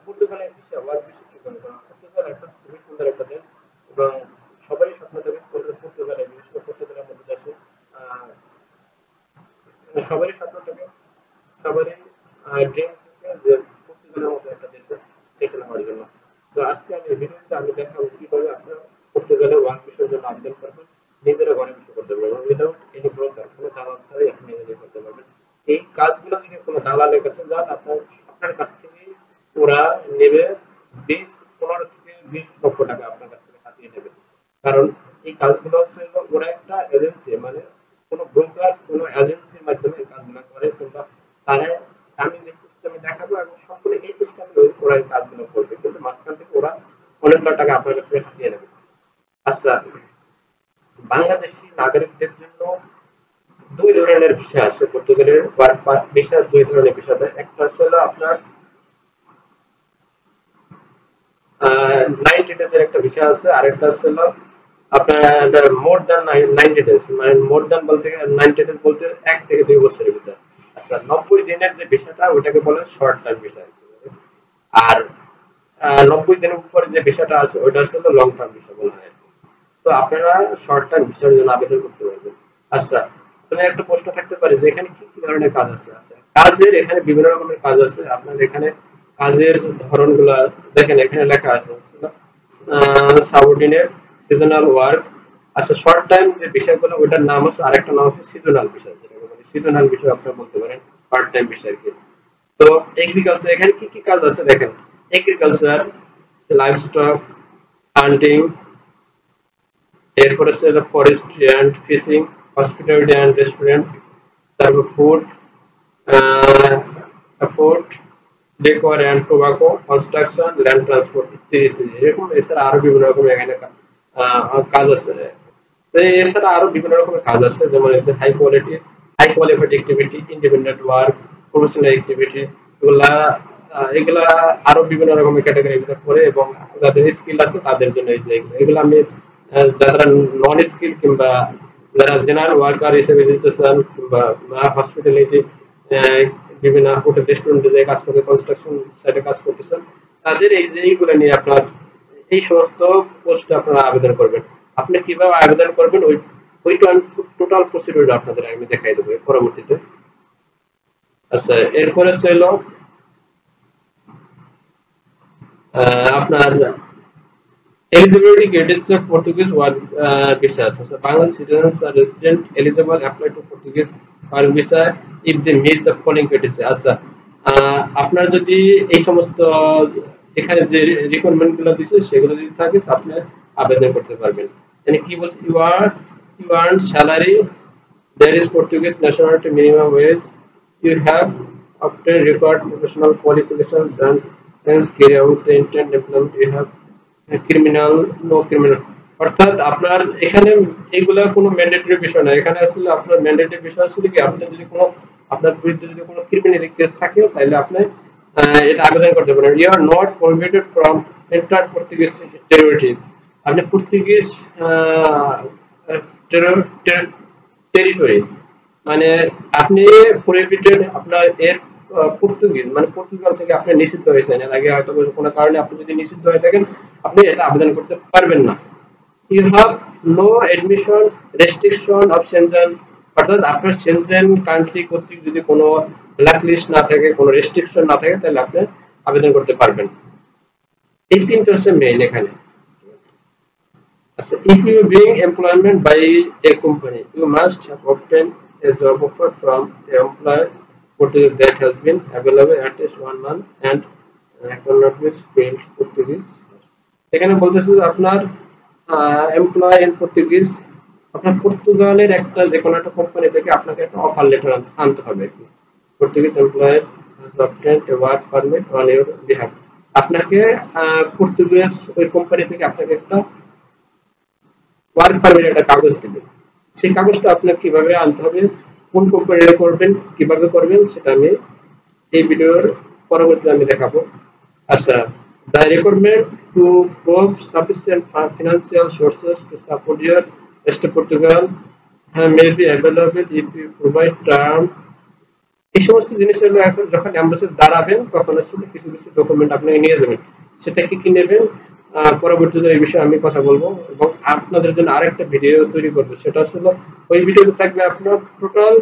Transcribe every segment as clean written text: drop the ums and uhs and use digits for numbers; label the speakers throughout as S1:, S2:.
S1: পর্তুগালের visa work visa কি করে, কারণ পর্তুগাল একটা খুবই সুন্দর একটা দেশ এবং সবারই স্বপ্ন থাকে পর্তুগালে, বিশেষ করে পর্তুগালের মধ্যে দেশে সবারই স্বপ্ন থাকে, সবারই ড্রিম থাকে যে পর্তুগালের মতো একটা দেশে সেটেল হওয়ার জন্য। তো আজকে আমি এই ভিডিওতে আমি দেখাবো কিভাবে আপনারা পর্তুগালের ওয়ার্ক ভিসার জন্য আবেদন করবেন, নিজেরা ঘরে বসে করতে পারবেন উইদাউট এনি ব্রোকার, কোনো দালাল ছাড়াই আপনি নিজেরাই করতে পারবেন। এই কাজগুলো যদি কোনো দালালের কাছে যান, আপনার আপনার কাছ থেকে ওরা নেবে 15 থেকে 20 লক্ষ টাকা আপনার কাছ থেকে হাতিয়ে নেবে। কারণ এই কাজগুলো হচ্ছে হলো ওরা একটা এজেন্সি, মানে কোনো ব্রোকার কোনো এজেন্সির মাধ্যমে এই কাজগুলো করে, কিংবা তারা আমি যে সিস্টেমে দেখাবো এবং সম্পূর্ণ এই সিস্টেমে ওরা এই কাজগুলো করবে, কিন্তু মাঝখান থেকে ওরা অনেকগুলো টাকা আপনার কাছ থেকে হাতিয়ে নেবে। আচ্ছা, বাংলাদেশি নাগরিকদের জন্য দুই ধরনের ভিসা আছে পর্তুগালের ওয়ার্ক ভিসা, দুই ধরনের ভিসা দেয়। একটা হচ্ছে হলো আপনার 90 ডেজ এর একটা ভিসা আছে, আরেকটা হচ্ছে হলো আপনার মোর দ্যান 90 ডেজ, মানে মোর দ্যান বলতে 90 ডেজ বলতে 1 থেকে 2 বছরের ভিতর। আচ্ছা, 90 দিনের যে ভিসাটা ওটাকে বলে শর্ট টার্ম ভিসা। আর 90 দিনের উপরে যে ভিসাটা আছে ওটা আসলে লং টার্ম ভিসা বলা হয়। তো আপনারা শর্ট টার্ম ভিসার জন্য আবেদন করতে পারবেন। আচ্ছা, আপনার একটা প্রশ্ন থাকতে পারে যে এখানে কি কি ধরনের কাজ আছে। আচ্ছা, কাজের এখানে বিভিন্ন রকমের কাজ আছে। আপনার এখানে কাজের ধরনগুলো দেখেন, এখানে লেখা আছে সাবঅর্ডিনেট, সিজনাল ওয়ার্ক। আচ্ছা, শর্ট টাইম যে বিষয়গুলো ওটার নাম আছে, আরেকটা নাম আছে সিজনাল বিষয়, যেটাকে বলে সিজনাল বিষয় আপনারা বলতে পারেন পার্ট টাইম বিষয় কি। তো এগ্রিকালচার এখানে কি কি কাজ আছে দেখেন, এগ্রিকালচার, লাইভস্টক, হান্টিং, এরপরে আছে forestry and fishing, hospitality and restaurant, তারপর food, food decor and tobacco, construction, land transport ইত্যাদি ইত্যাদি। এরকম এছাড়া আরো বিভিন্ন রকমের এখানে কাজ আছে। তো এছাড়া আরো বিভিন্ন রকমের কাজ আছে, যেমন হচ্ছে high qualified activity, independent work, professional activity, এগুলা এগুলা আরো বিভিন্ন রকমের ক্যাটাগরি ভিতর পড়ে, এবং যাদের স্কিল আছে তাদের জন্য এই যে এগুলো আমি যারা নন স্কিল কিংবা যারা জেনারেল ওয়ার্কার হিসেবে যেতে চান, কিংবা হসপিটালিটি, বিভিন্ন হোটেল রেস্টুরেন্টে যে কাজ করতে, কনস্ট্রাকশন সাইটে কাজ করতেছেন, তাদের এই যে এইগুলো নিয়ে আপনার এই সমস্ত পোস্টে আপনারা আবেদন করবেন। আপনি কিভাবে আবেদন করবেন ওই ওই টোটাল প্রসিডিউর আপনাদের আমি দেখাই দেবো পরবর্তীতে। আচ্ছা, এরপরে ছিল আপনার eligibility criteria of Portuguese work visa. So Bangladesh citizens are resident eligible apply to Portuguese work visa if they meet the following criteria. আচ্ছা, আপনার যদি এই সমস্ত এখানে যে রিকোয়ারমেন্ট গুলো দিছে সেগুলো যদি থাকে তো আপনি আবেদন করতে পারবেন। মানে কি বলছে, you earn salary, there is Portuguese nationality minimum wage, you have obtained required professional qualifications and hence carry out the intent employment, you have criminal no criminal. অর্থাৎ আপনার এখানে এগুলা কোনো ম্যান্ডেটরি বিষয় না, এখানে আসলে আপনার ম্যান্ডেটরি বিষয় আসলে কি, আপনি যদি কোনো আপনার বিরুদ্ধে যদি কোনো ক্রিমিনাল কেস থাকে তাহলে আপনি এটা আবেদন করতে পারেন। You are not prohibited from enter Portuguese territory, আপনি পর্তুগিজ টেরিটরি মানে আপনি প্রহিবিটেড, আপনার এর পর্তুগিজ মানে পর্তুগাল থেকে আপনি নিষিদ্ধ হয়েছেন, এর আগে হয়তো কোনো কারণে আপনি যদি নিষিদ্ধ হয়ে থাকেন আপনি এটা আবেদন করতে পারবেন না। You have no admission restriction of Schengen, অর্থাৎ আপনার সেনজেন কান্ট্রি কর্তৃক যদি কোনো ব্ল্যাক লিস্ট না থাকে, কোনো রেস্ট্রিকশন না থাকে, তাহলে আপনি আবেদন করতে পারবেন। এই তিনটা হচ্ছে মেইন এখানে। আচ্ছা, if you being employment by a company, you must have obtained a job offer from the employer Portuguese that has been available at least 1 month and cannot be spelled Portuguese। এখানে বলতেছে যে আপনার employ in Portuguese, আপনার পর্তুগালের একটা যে কোনো একটা কোম্পানি থেকে আপনাকে একটা অফার লেটার আনতে হবে। Portuguese employer has obtained a work permit on your behalf, আপনাকে পর্তুগিজ ওই কোম্পানি থেকে আপনাকে একটা ওয়ার্ক পারমিট একটা কাগজ দিবে। সেই কাগজটা আপনাকে কিভাবে আনতে হবে, কোন কোম্পানিতে করবেন, কিভাবে করবেন সেটা আমি এই ভিডিওর পরবর্তীতে আমি দেখাবো। আচ্ছা, the requirement to prove sufficient financial sources to support your stay Portugal may be available if you provide term এই সমস্ত জিনিস হলো এখন যখন এমবাসি দাঁড়াবেন তখন আসলে কিছু কিছু ডকুমেন্ট আপনি নিয়ে যাবেন, সেটা কি কি নেবেন পরবর্তীতে এই বিষয়ে আমি কথা বলবো এবং আপনাদের জন্য আরেকটা ভিডিও তৈরি করবো, সেটা আসলে ওই ভিডিওতে থাকবে আপনার টোটাল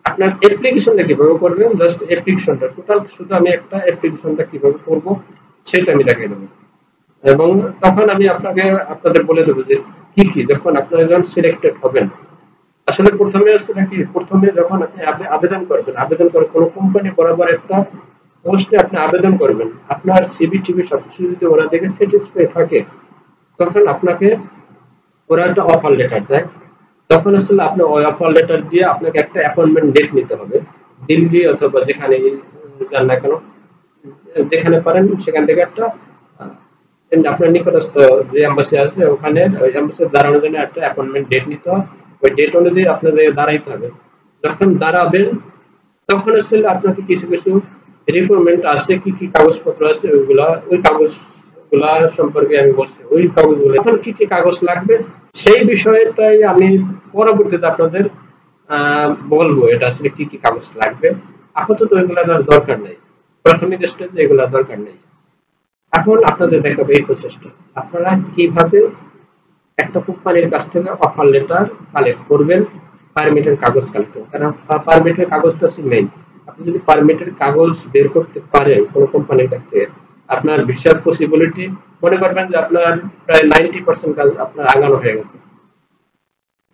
S1: আপনার অ্যাপ্লিকেশনটা কিভাবে করবেন, জাস্ট অ্যাপ্লিকেশনটা টোটাল, শুধু আমি একটা অ্যাপ্লিকেশনটা কিভাবে করব সেটা আমি দেখাই দেবো। এবং তখন আমি আপনাদের বলে দেবো যে কি কি যখন আপনারা যখন সিলেক্টেড হবেন, আসলে প্রথমে আসলে কি প্রথমে যখন আপনি আবেদন করবেন, আবেদন করে কোনো কোম্পানি বরাবর একটা পোস্টে আপনি আবেদন করবেন, আপনার সিভি টিভি সবকিছু যদি ওরা দেখে স্যাটিসফাই থাকে তখন আপনাকে ওরা একটা অফার লেটার দেয়। তখন আসলে আপনি ওই অফার লেটার দিয়ে আপনাকে একটা অ্যাপয়েন্টমেন্ট ডেট নিতে হবে, দিল্লি অথবা যেখানে যান না কেন, যেখানে পারেন সেখান থেকে একটা আপনার নিকটস্থ যে এম্বাসি আছে ওখানে ওই এম্বাসি দাঁড়ানোর জন্য একটা অ্যাপয়েন্টমেন্ট ডেট নিতে হয়, ওই ডেট অনুযায়ী আপনার জায়গায় দাঁড়াইতে হবে। যখন দাঁড়াবেন তখন আসলে আপনাকে কিছু কিছু রিকোয়ারমেন্ট আছে, কি কি কাগজপত্র আছে ওইগুলা, ওই কাগজগুলা সম্পর্কে আমি বলছি, ওই কাগজগুলো এখন কি কি কাগজ লাগবে সেই বিষয়টাই আমি পরবর্তীতে আপনাদের বলবো, এটা আসলে কি কি কাগজ লাগবে। আপাতত ওইগুলার দরকার নেই, প্রাথমিক স্টেজে এগুলা দরকার নেই। এখন আপনাদের দেখাবো এই প্রসেসটা আপনারা কিভাবে একটা কোম্পানির কাছ থেকে অফার লেটার কালেক্ট করবেন, পারমিটের কাগজ কালেক্ট করবেন, কারণ পারমিটের কাগজটা হচ্ছে মেইন। আপনি যদি পারমিটের কাগজ বের করতে পারেন কোনো কোম্পানির কাছ থেকে, আপনার ভিসার পসিবিলিটি মনে করবেন যে আপনার প্রায় 90% কাজ আপনার আগানো হয়ে গেছে,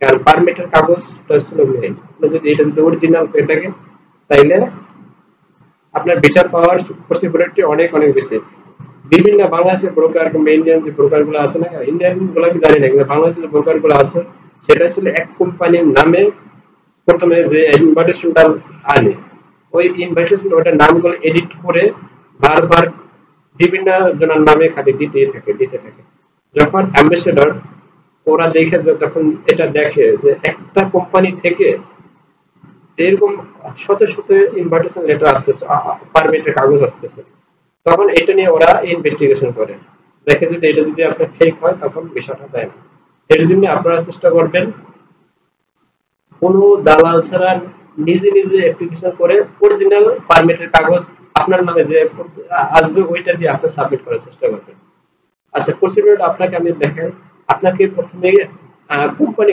S1: কারণ পারমিটের কাগজটা হচ্ছে মেইন। আপনি যদি এটা যদি অরিজিনাল হয়ে থাকে তাইলে আপনার ভিসা পাওয়ার পসিবিলিটি অনেক অনেক বেশি। বিভিন্ন বাংলাদেশের ব্রোকার কিংবা ইন্ডিয়ান যে ব্রোকার গুলো আছে না, ইন্ডিয়ান গুলো কি জানি না, কিন্তু বাংলাদেশের যে ব্রোকার গুলো আছে সেটা ছিল এক কোম্পানির নামে প্রথমে যে ইনভাইটেশনটা আনে, ওই ইনভাইটেশন ওটার নামগুলো এডিট করে বারবার বিভিন্ন জনের নামে খালি দিতে থাকে। যখন অ্যাম্বাসেডর ওরা দেখে যে তখন এটা দেখে যে একটা কোম্পানি থেকে এরকম শত শত ইনভাইটেশন লেটার আসতেছে, পারমিটের কাগজ আসতেছে, তখন এটা নিয়ে ওরা ইনভেস্টিগেশন করে, দেখে যদি এটা যদি আপনার ফেক হয় তখন বিষয়টা দেয় না। এর জন্য আপনারা চেষ্টা করবেন কোনো দালাল ছাড়া নিজে নিজে অ্যাপ্লিকেশন করে অরিজিনাল পারমিটের কাগজ আপনার নামে যে আসবে ওইটা দিয়ে আপনি সাবমিট করার চেষ্টা করবেন। আচ্ছা, প্রসিডিউর আপনাকে আমি দেখাই। আপনাকে প্রথমে কোম্পানি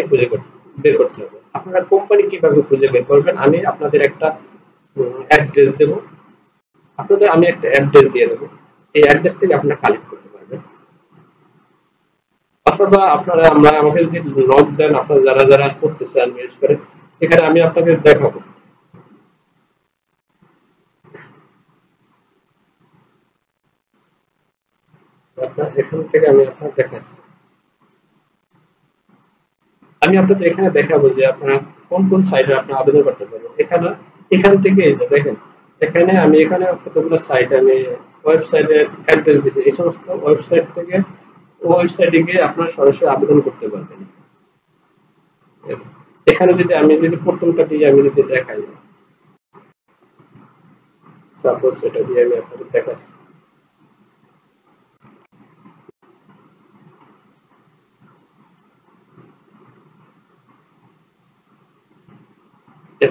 S1: বের করতে হবে। আপনারা কোম্পানি কিভাবে খুঁজে বের করবেন, আমি আপনাদের একটা অ্যাড্রেস দেব, আপনাদের আমি একটা অ্যাড্রেস দিয়ে দেবো, এই অ্যাড্রেস থেকে আপনারা কালেক্ট করতে পারবেন। অথবা আপনারা আমাকে যদি নক দেন, আপনারা যারা যারা করতে চান বিশেষ করে, এখানে আমি আপনাকে দেখাবো। আপনার এখান থেকে আমি আপনার দেখাচ্ছি, আমি আপনাদের এখানে দেখাবো যে আপনারা কোন কোন সাইটে আপনি আবেদন করতে পারবেন। এখান থেকে এই যে দেখেন, এখানে আমি এখানে কতগুলো সাইট আমি ওয়েবসাইটের অ্যাড্রেস দিয়েছি, এই সমস্ত ওয়েবসাইট থেকে ওয়েবসাইটে গিয়ে আপনারা সরাসরি আবেদন করতে পারবেন। এখানে যদি প্রথমটা দিয়ে আমি যদি দেখাই, সাপোজ এটা দিয়ে আমি আপনাদের দেখাচ্ছি।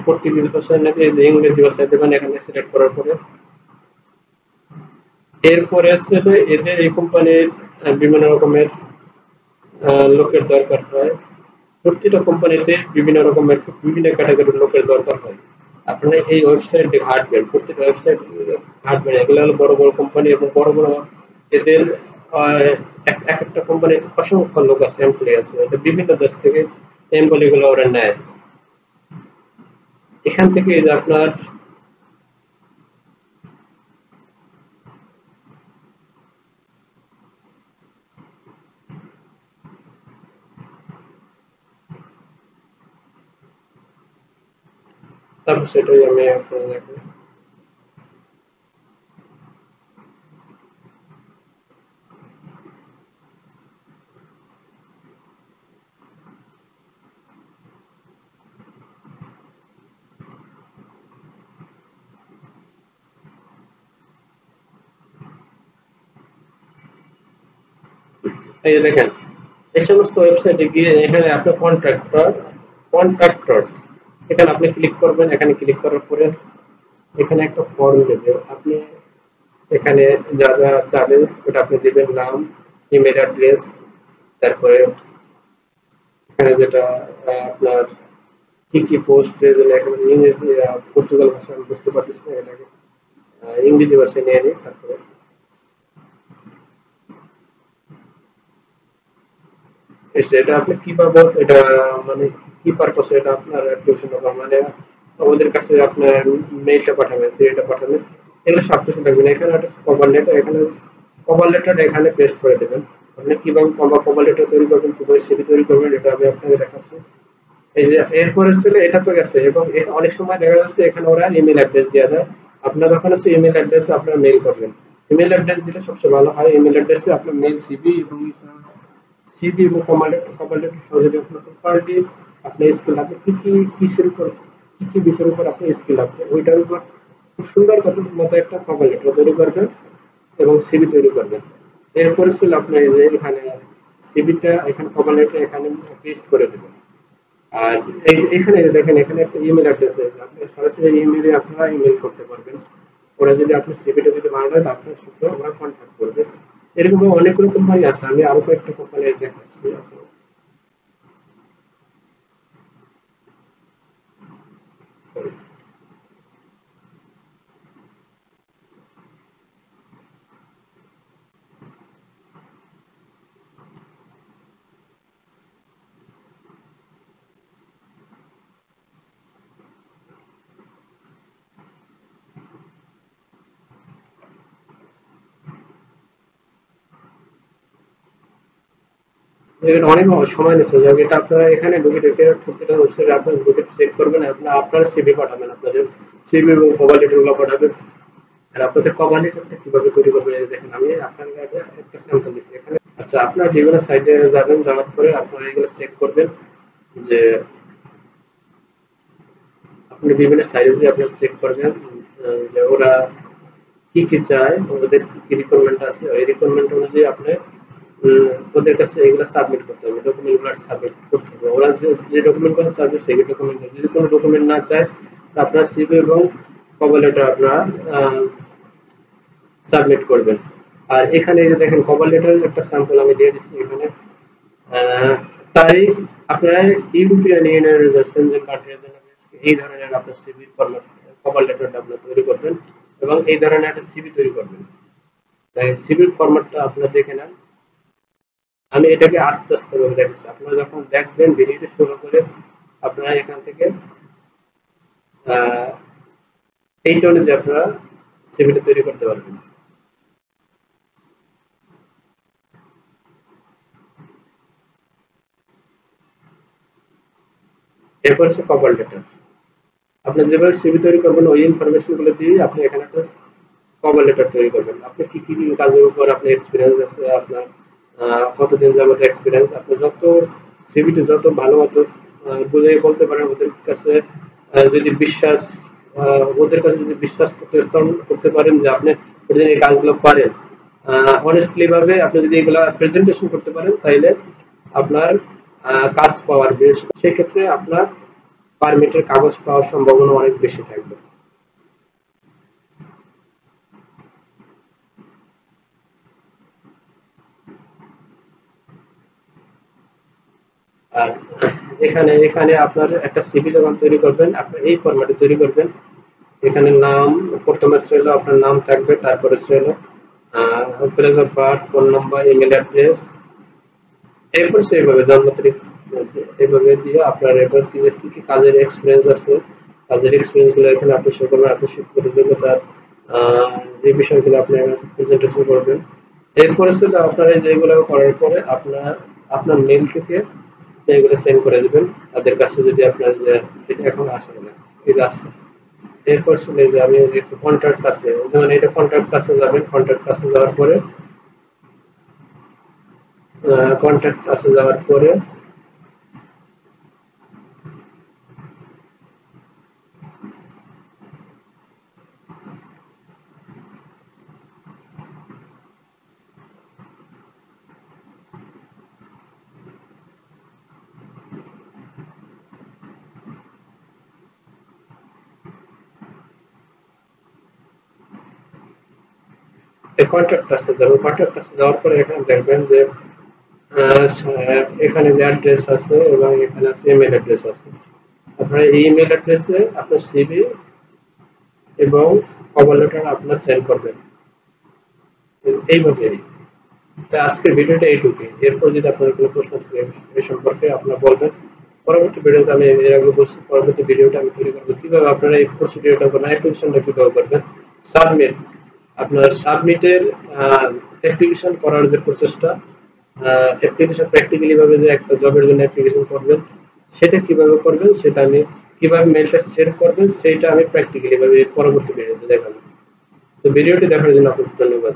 S1: পর্তুগিজ ভাষায় নাকি ইংরেজি ভাষায় দেবেন, এখানে সিলেক্ট করার পরে এরপরে এদের এই কোম্পানির বিভিন্ন রকমের লোকের দরকার হয়, প্রতিটা কোম্পানিতে বিভিন্ন রকমের বিভিন্ন ক্যাটাগরির লোকের দরকার হয়। আপনারা এই ওয়েবসাইটে ঘাটবেন, প্রত্যেকটা ওয়েবসাইট ঘাটবেন, এগুলো হলো বড় বড় কোম্পানি এবং বড় বড় এদের এক একটা কোম্পানির অসংখ্য লোক আছে, এমপ্লয়ি আছে, এটা বিভিন্ন দেশ থেকে এমপ্লয়ি গুলো ওরা নেয়। এখান থেকে যে আপনার সাপোজ সেটাই আমি আপনাদের দেখাবো। এই যে দেখেন, এই সমস্ত ওয়েবসাইটে গিয়ে এখানে আপনার কন্ট্রাক্টরস, এখানে আপনি ক্লিক করবেন। এখানে ক্লিক করার পরে এখানে একটা ফর্ম দেবে, আপনি এখানে যা যা চাবেন ওটা আপনি দিবেন, নাম, ইমেল অ্যাড্রেস, তারপরে এখানে যেটা আপনার কি কি পোস্ট যেন, এখানে ইংরেজি পর্তুগাল ভাষা আমি বুঝতে পারতেছি না, এটাকে ইংরেজি ভাষায় নিয়ে নিই। তারপরে এসে এটা আপনি কিভাবে এটা মানে কি পারপাসে এটা আপনার অ্যাপ্লিকেশন মানে আমাদের কাছে আপনার মেইলটা পাঠাবেন, সিভিটা পাঠাবেন, এগুলো সব কিছু লাগবে না। এখানে একটা কভার লেটার, এখানে কভার লেটার এখানে পেস্ট করে দেবেন। আপনি কিভাবে কভার লেটার তৈরি করবেন, কিভাবে সিভি তৈরি করবেন, এটা আমি আপনাকে দেখাচ্ছি। এই যে এরপরে ছিল এটা তো গেছে, এবং অনেক সময় দেখা যাচ্ছে এখানে ওরা ইমেল অ্যাড্রেস দেওয়া যায়। আপনার যখন আছে ইমেল অ্যাড্রেসে আপনার মেইল করবেন, ইমেল অ্যাড্রেস দিলে সবচেয়ে ভালো হয়। ইমেল অ্যাড্রেসে আপনার মেইল, সিভি এবং সিভি এবং কমান্ড সহযোগী আপনার প্রপার্টি, আপনার স্কিল, আপনি কি কি কিসের উপর কি কি বিষয়ের উপর আপনার স্কিল আছে ওইটার উপর খুব সুন্দর মতো একটা কভার লেটার তৈরি করবেন এবং সিভি তৈরি করবেন। এরপরে ছিল আপনার এই যে এখানে সিভিটা, এখানে কভার লেটার এখানে পেস্ট করে দেবেন। আর এই যে এখানে দেখেন, এখানে একটা ইমেল অ্যাড্রেস আছে, আপনি সরাসরি ইমেইলে আপনারা ইমেল করতে পারবেন। ওরা যদি আপনার সিভিটা যদি ভালো হয়, আপনার সাথে ওরা কন্ট্যাক্ট করবে। এরকম অনেকগুলো কোম্পানি আছে, আমি আরো কয়েকটা কোম্পানি দেখাচ্ছি আপনাকে। Sorry। এটা অনেক সময় নিচ্ছে, যাক এটা আপনারা এখানে ঢুকে ঢুকে প্রত্যেকটা ওয়েবসাইটে আপনার ঢুকে চেক করবেন, আপনার আপনার সিভি পাঠাবেন, আপনাদের সিভি এবং কভার লেটার গুলো পাঠাবেন। আর আপনাদের কভার লেটারটা কিভাবে তৈরি করবেন, এই দেখেন আমি আপনার একটা স্যাম্পল দিচ্ছি এখানে। আচ্ছা, আপনার বিভিন্ন সাইটে যাবেন, যাওয়ার পরে আপনারা এগুলো চেক করবেন যে আপনি বিভিন্ন সাইজে আপনার চেক করবেন যে ওরা কি কি চায়, ওদের কি কি রিকোয়ারমেন্ট আছে, ওই রিকোয়ারমেন্ট অনুযায়ী আপনি ওদের কাছে এগুলো সাবমিট করতে হবে, ডকুমেন্টগুলো সাবমিট করতে হবে। ওরা যে ডকুমেন্টগুলো চাইবে সেই ডকুমেন্ট, যদি কোনো ডকুমেন্ট না চায় তা আপনার সিভি এবং কভার লেটার আপনারা সাবমিট করবেন। আর এখানে এই যে দেখেন কভার লেটারের একটা স্যাম্পল আমি দিয়ে দিচ্ছি এখানে। আহ, তারিখ আপনারা ইউরোপিয়ান ইউনিয়নের যে সেনজেন কান্ট্রির জন্য এই ধরনের আপনার সিভি ফরম্যাট, কভার লেটারটা আপনারা তৈরি করবেন এবং এই ধরনের একটা সিভি তৈরি করবেন। সিভির ফরম্যাটটা আপনারা দেখে নেন। আমি এটাকে আস্তে আস্তে করে দেখাচ্ছি, আপনারা যখন দেখবেন ভিডিওটি শুরু করে আপনারা এখান থেকে আহ, এইটা অনুযায়ী আপনারা সিভিটা তৈরি করতে পারবেন। এরপর হচ্ছে কভার লেটার। আপনি যেভাবে সিভি তৈরি করবেন ওই ইনফরমেশন গুলো দিয়ে আপনি এখানে একটা কভার লেটার তৈরি করবেন। আপনি কি কি কাজের উপর আপনার এক্সপিরিয়েন্স আছে, আপনার কতদিন যাবত এক্সপিরিয়েন্স, আপনি যত সিভিতে যত ভালো মতো বুঝিয়ে বলতে পারেন ওদের কাছে, যদি বিশ্বাস ওদের কাছে যদি বিশ্বাস প্রতিস্থাপন করতে পারেন যে আপনি ওদের এই কাজগুলো পারেন, অনেস্টলি ভাবে আপনি যদি এগুলা প্রেজেন্টেশন করতে পারেন, তাইলে আপনার কাজ পাওয়ার বেশ, সেক্ষেত্রে আপনার পারমিটের কাগজ পাওয়ার সম্ভাবনা অনেক বেশি থাকবে। আর এখানে এখানে আপনার একটা সিভি যখন তৈরি করবেন, আপনার এই ফরম্যাটে তৈরি করবেন। এখানে নাম, প্রথমে ছিল আপনার নাম থাকবে, তারপরে ছিল place of birth, phone number, email address, এরপর সেইভাবে জন্ম তারিখ এইভাবে দিয়ে আপনার এরপর কি যে কি কি কাজের এক্সপিরিয়েন্স আছে, কাজের এক্সপিরিয়েন্স গুলো এখানে আপনি শো করবেন, আপনি শিক্ষিত যোগ্যতার যে বিষয়গুলো আপনি প্রেজেন্টেশন করবেন। এরপরে ছিল আপনার এই যেগুলো করার পরে আপনার আপনার মেল থেকে এগুলো সেন্ড করে দিবেন তাদের কাছে, যদি আপনার যে এখন আসে না, এই যে আসছে। এরপর ছিল যে আমি কন্ট্রাক্ট আছে, যেমন এটা কন্ট্রাক্ট কাছে যাবেন, কন্ট্রাক্ট কাছে যাওয়ার পরে কন্ট্রাক্ট কাছে যাওয়ার পরে এই কন্ট্যাক্ট আছে, যখন কন্ট্যাক্ট আছে যাওয়ার পরে এখানে দেখবেন যে এখানে যে অ্যাড্রেস আছে এবং এখানে আছে ইমেল অ্যাড্রেস আছে। আপনার এই ইমেল অ্যাড্রেসে আপনার সিভি এবং কভার লেটার আপনার সেন্ড করবেন এইভাবে। আজকের ভিডিওটা এইটুকুই। এরপর যদি আপনার কোনো প্রশ্ন থাকে এই সম্পর্কে আপনারা বলবেন। পরবর্তী ভিডিওতে আমি এর আগে বলছি পরবর্তী ভিডিওটা আমি তৈরি করব কিভাবে আপনারা এই প্রসিডিউরটা করবেন, অ্যাপ্লিকেশনটা কিভাবে করবেন। সাবমিট, আপনার সাবমিটের অ্যাপ্লিকেশন করার যে প্রসেসটা, অ্যাপ্লিকেশন প্র্যাকটিক্যালি ভাবে যে একটা জবের জন্য অ্যাপ্লিকেশন করবেন সেটা কিভাবে করবেন, সেটা আমি কিভাবে মেইলটা সেট করবেন সেটা আমি প্র্যাকটিক্যালি ভাবে পরবর্তী ভিডিওতে দেখাবো। তো ভিডিওটি দেখার জন্য আপনাকে ধন্যবাদ।